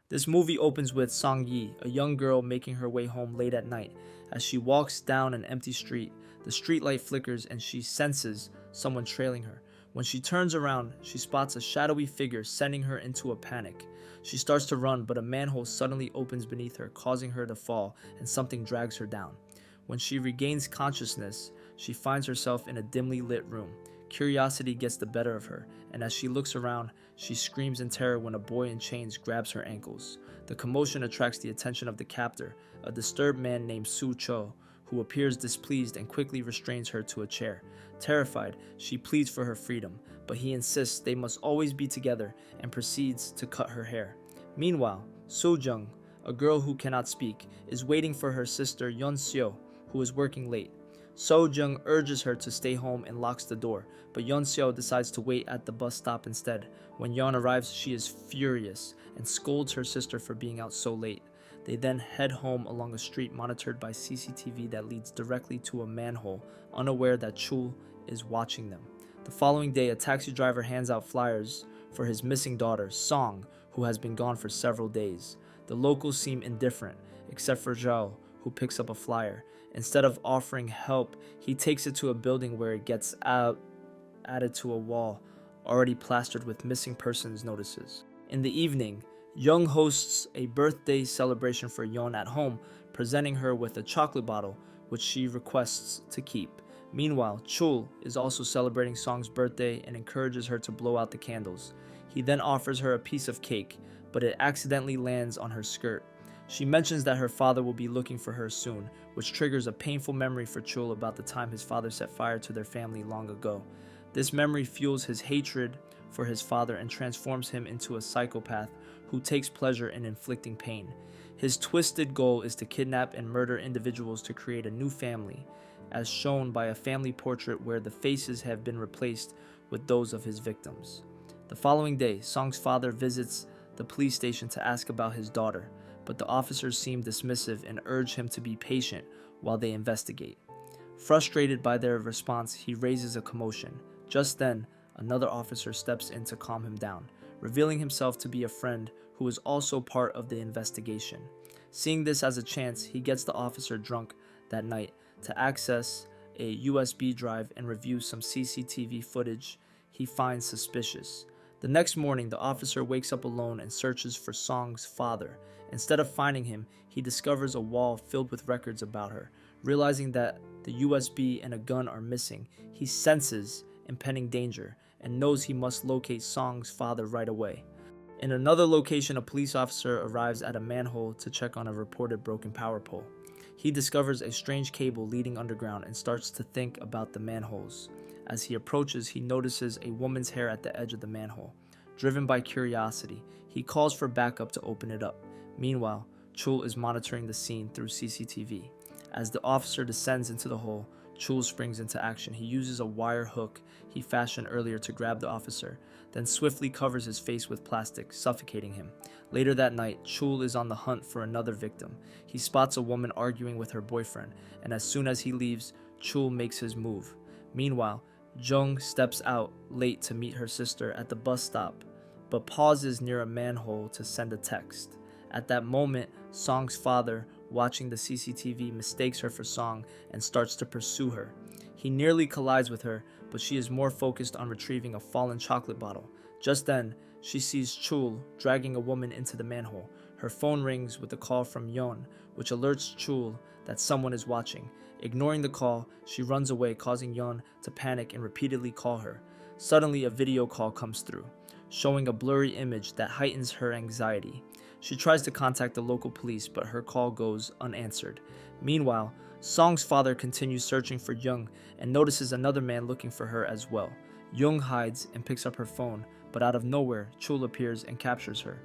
This movie opens with Song Yi, a young girl making her way home late at night. As she walks down an empty street, the streetlight flickers and she senses someone trailing her. When she turns around, she spots a shadowy figure, sending her into a panic. She starts to run, but a manhole suddenly opens beneath her, causing her to fall, and something drags her down. When she regains consciousness, she finds herself in a dimly lit room. Curiosity gets the better of her, and as she looks around, she screams in terror when a boy in chains grabs her ankles. The commotion attracts the attention of the captor, a disturbed man named Su Cho, who appears displeased and quickly restrains her to a chair. Terrified, she pleads for her freedom, but he insists they must always be together and proceeds to cut her hair. Meanwhile, Soo-jung, a girl who cannot speak, is waiting for her sister Yeon-seo, who is working late. Soo-jung urges her to stay home and locks the door, but Yeon-seo decides to wait at the bus stop instead. When Yeon arrives, she is furious and scolds her sister for being out so late. They then head home along a street monitored by CCTV that leads directly to a manhole, unaware that Chul is watching them. The following day, a taxi driver hands out flyers for his missing daughter, Song, who has been gone for several days. The locals seem indifferent, except for Zhao, who picks up a flyer. Instead of offering help, he takes it to a building where it gets added to a wall already plastered with missing persons notices. In the evening, Young hosts a birthday celebration for Yeon at home, presenting her with a chocolate bottle, which she requests to keep. Meanwhile, Chul is also celebrating Song's birthday and encourages her to blow out the candles. He then offers her a piece of cake, but it accidentally lands on her skirt. She mentions that her father will be looking for her soon, which triggers a painful memory for Chul about the time his father set fire to their family long ago. This memory fuels his hatred for his father and transforms him into a psychopath who takes pleasure in inflicting pain. His twisted goal is to kidnap and murder individuals to create a new family, as shown by a family portrait where the faces have been replaced with those of his victims. The following day, Song's father visits the police station to ask about his daughter, but the officers seem dismissive and urge him to be patient while they investigate. Frustrated by their response, he raises a commotion. Just then, another officer steps in to calm him down, revealing himself to be a friend who is also part of the investigation. Seeing this as a chance, he gets the officer drunk that night to access a USB drive and review some CCTV footage he finds suspicious. The next morning, the officer wakes up alone and searches for Song's father. Instead of finding him, he discovers a wall filled with records about her. Realizing that the USB and a gun are missing, he senses impending danger and knows he must locate Song's father right away. In another location, a police officer arrives at a manhole to check on a reported broken power pole. He discovers a strange cable leading underground and starts to think about the manholes. As he approaches, he notices a woman's hair at the edge of the manhole. Driven by curiosity, he calls for backup to open it up. Meanwhile, Chul is monitoring the scene through CCTV. As the officer descends into the hole, Chul springs into action. He uses a wire hook he fashioned earlier to grab the officer, then swiftly covers his face with plastic, suffocating him. Later that night, Chul is on the hunt for another victim. He spots a woman arguing with her boyfriend, and as soon as he leaves, Chul makes his move. Meanwhile, Jung steps out late to meet her sister at the bus stop, but pauses near a manhole to send a text. At that moment, Song's father, watching the CCTV, mistakes her for Song and starts to pursue her. He nearly collides with her, but she is more focused on retrieving a fallen chocolate bottle. Just then, she sees Chul dragging a woman into the manhole. Her phone rings with a call from Yeon, which alerts Chul that someone is watching. Ignoring the call, she runs away, causing Yeon to panic and repeatedly call her. Suddenly, a video call comes through, showing a blurry image that heightens her anxiety. She tries to contact the local police, but her call goes unanswered. Meanwhile, Song's father continues searching for Jung and notices another man looking for her as well. Jung hides and picks up her phone, but out of nowhere, Chul appears and captures her.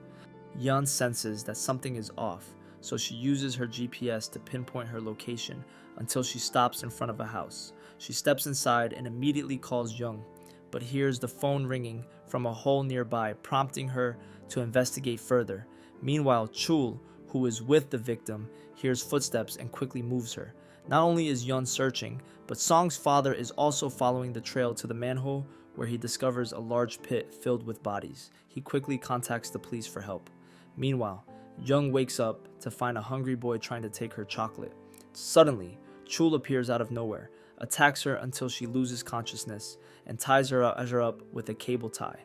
Yeon senses that something is off, so she uses her GPS to pinpoint her location until she stops in front of a house. She steps inside and immediately calls Jung, but hears the phone ringing from a hole nearby, prompting her to investigate further. Meanwhile, Chul, who is with the victim, hears footsteps and quickly moves her. Not only is Yeon searching, but Song's father is also following the trail to the manhole, where he discovers a large pit filled with bodies. He quickly contacts the police for help. Meanwhile, Young wakes up to find a hungry boy trying to take her chocolate. Suddenly, Chul appears out of nowhere, attacks her until she loses consciousness, and ties her up with a cable tie.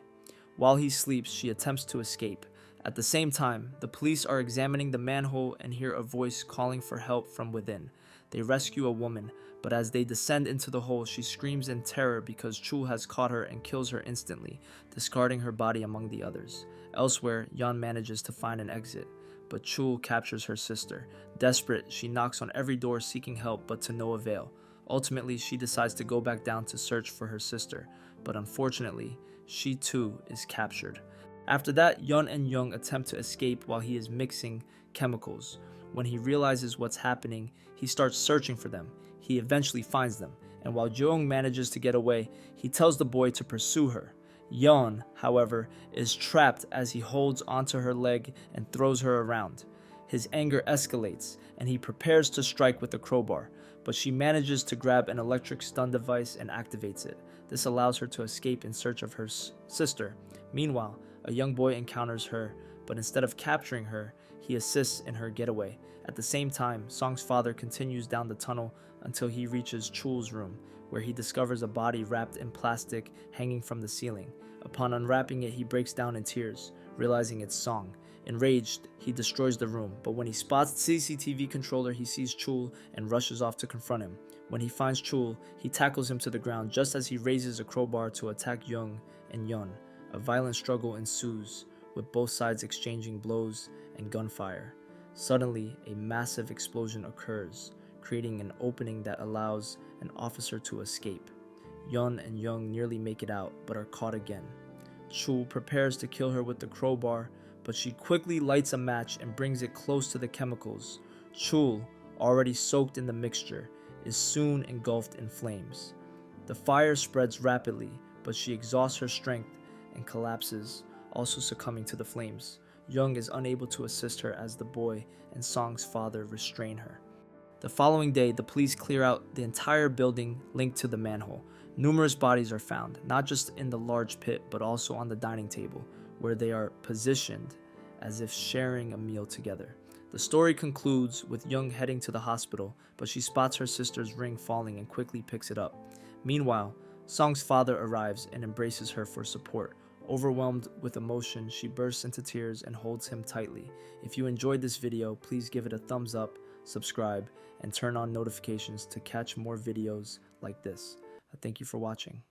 While he sleeps, she attempts to escape. At the same time, the police are examining the manhole and hear a voice calling for help from within. They rescue a woman, but as they descend into the hole, she screams in terror because Chul has caught her and kills her instantly, discarding her body among the others. Elsewhere, Yeon manages to find an exit, but Chul captures her sister. Desperate, she knocks on every door seeking help, but to no avail. Ultimately, she decides to go back down to search for her sister, but unfortunately, she too is captured. After that, Yeon and Young attempt to escape while he is mixing chemicals. When he realizes what's happening, he starts searching for them. He eventually finds them, and while Young manages to get away, he tells the boy to pursue her. Yeon, however, is trapped as he holds onto her leg and throws her around. His anger escalates, and he prepares to strike with the crowbar, but she manages to grab an electric stun device and activates it. This allows her to escape in search of her sister. Meanwhile, a young boy encounters her, but instead of capturing her, he assists in her getaway. At the same time, Song's father continues down the tunnel until he reaches Chul's room, where he discovers a body wrapped in plastic hanging from the ceiling. Upon unwrapping it, he breaks down in tears, realizing it's Song. Enraged, he destroys the room, but when he spots the CCTV controller, he sees Chul and rushes off to confront him. When he finds Chul, he tackles him to the ground just as he raises a crowbar to attack Young and Yeon. A violent struggle ensues, with both sides exchanging blows and gunfire. Suddenly, a massive explosion occurs, creating an opening that allows an officer to escape. Yeon and Young nearly make it out, but are caught again. Chul prepares to kill her with the crowbar, but she quickly lights a match and brings it close to the chemicals. Chul, already soaked in the mixture, is soon engulfed in flames. The fire spreads rapidly, but she exhausts her strength and collapses, also succumbing to the flames. Young is unable to assist her as the boy and Song's father restrain her. The following day, the police clear out the entire building linked to the manhole. Numerous bodies are found, not just in the large pit, but also on the dining table, where they are positioned as if sharing a meal together. The story concludes with Young heading to the hospital, but she spots her sister's ring falling and quickly picks it up. Meanwhile, Song's father arrives and embraces her for support. Overwhelmed with emotion, she bursts into tears and holds him tightly. If you enjoyed this video, please give it a thumbs up, subscribe, and turn on notifications to catch more videos like this. Thank you for watching.